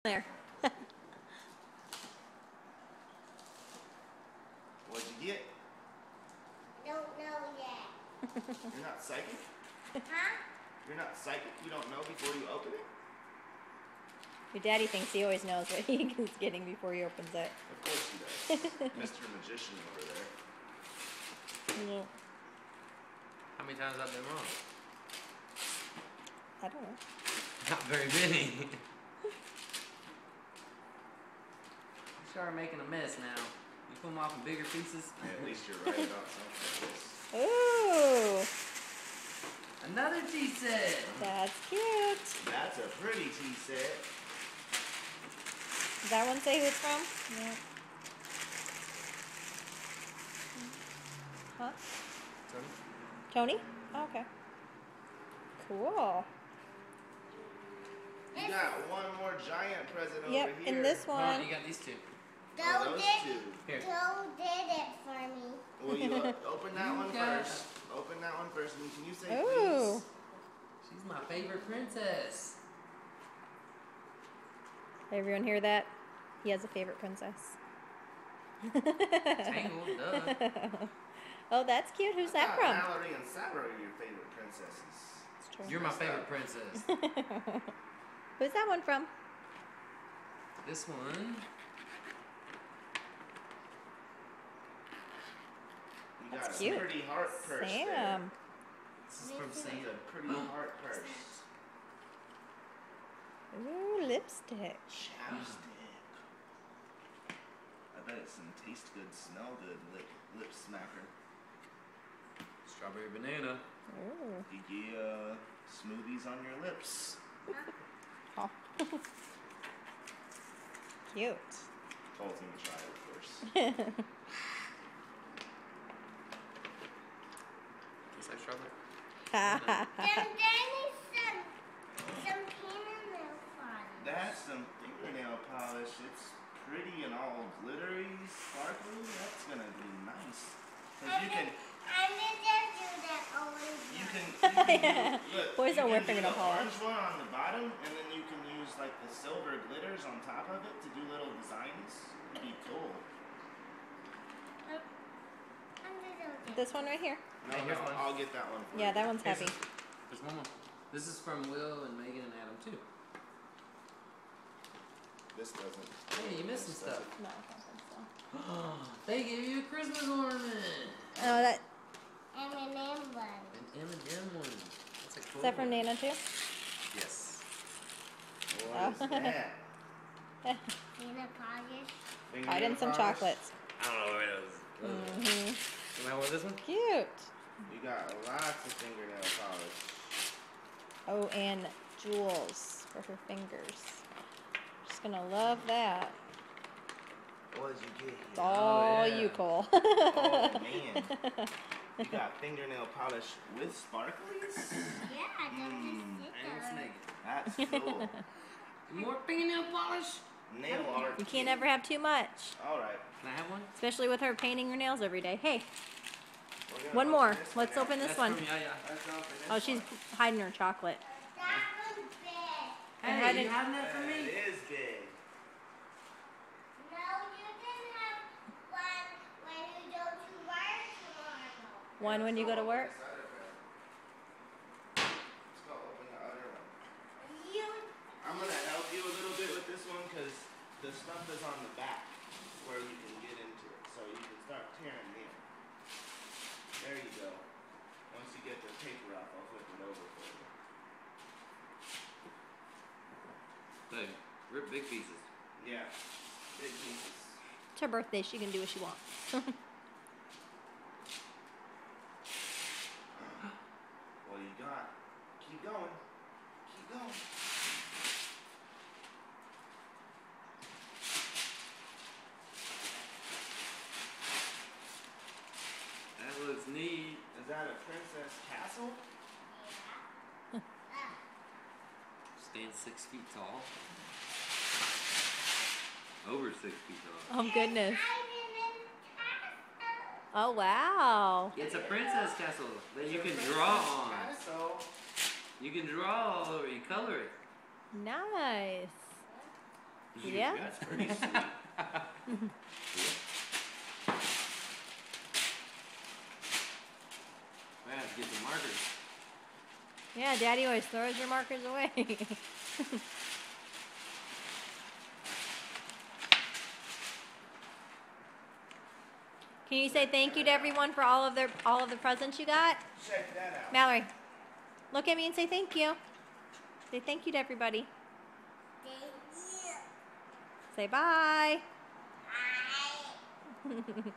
There. What'd you get? Don't know yet. You're not psychic? Huh? You're not psychic? You don't know before you open it? Your daddy thinks he always knows what he is getting before he opens it. Of course he does. Mr. Magician over there. No, How many times have I been wrong? I don't know. Not very many. You start making a mess now. You put them off in bigger pieces. Yeah, at least you're right about something. Ooh, Another tea set. that's cute. That's a pretty tea set. Does that one say who it's from? No. Huh? Tony? Oh, okay. Cool. You got one more giant present Yep, over here. and this Oh, one. you got these two. Oh, Joe those did, two. Here. Joe did it for me. Well, you open that You one got first. Open that one first. And can you say Ooh. please? She's my favorite princess. Everyone hear that? He has a favorite princess. Tangled, duh. Oh, that's cute. Who's that from? Mallory and Sarah are your favorite princesses. It's true. You're my favorite princess. Who's that one from? This one. You got That's a cute. pretty heart purse there. Sam. This is from That's Santa. a pretty heart purse. Ooh, lipstick. Chapstick. I bet it's some taste good, smell good lip smacker. Strawberry banana. Ooh. You get smoothies on your lips. Oh. Cute. Cole's gonna try it first. Is that strawberry? Then Danny's some fingernail polish. That's some fingernail polish. It's pretty and all glittery, sparkly. That's gonna be nice. Cause you can, I did just do that always. do, look, Boys you don't wear can do fingernail the polish. orange one on the bottom, and then you can use like the silver glitters on top of it to do little designs. It'd be cool. This one right here. No, Hey, here's one. I'll get that one for Yeah, you. that one's heavy. There's one more. This is from Will and Megan and Adam too. This doesn't. Hey, you missed some this stuff. No, I don't think so. They gave you a Christmas ornament. Oh, that M&M one. An M&M one. That's a cool is that from one. Nana too? Yes. What is that? Fingernail polish. Fingernail Hide in some polish? chocolates. I don't know where it is. Mm-hmm. You might want this one? Cute. You got lots of fingernail polish. Oh, and jewels for her fingers. She's gonna love that. What did you get It's here? all yeah. you, Cole. Oh man. You got fingernail polish with sparklies? Yeah, I don't Mm. just sit And there. Megan. That's cool. More fingernail polish? Nail art. You can't ever have too much, Alright. Can I have one? especially with her painting her nails every day. Hey, We're gonna one open more. this Let's now. open this That's one. From Yaya. Let's open this Oh, she's one. hiding her chocolate. That one's big. And Hey, how you did- having that for It me? is big. No, you can have one when you go to work tomorrow. One when you go to work? Let's go open the other one. You, I'm gonna help you a little bit with this one because the stuff is on the back where you can get into it. So you can start tearing in. There you go. Once you get the paper off, I'll flip it over for you. Hey, rip big pieces. Yeah. Big pieces. It's her birthday. She can do what she wants. What do you got? Keep going. Keep going. That looks neat. Is that a princess castle? Stands 6 feet tall. Over 6 feet tall. Oh goodness. I didn't castle. Oh wow. It's a princess castle that you can draw on. Castle. You can draw all over it, you color it. Nice. Yeah. That's pretty sweet. I have to get some markers. Yeah, Daddy always throws your markers away. Can you say thank you to everyone for all of the presents you got? Check that out. Mallory, look at me and say thank you. Say thank you to everybody. Thank you. Say bye. Bye.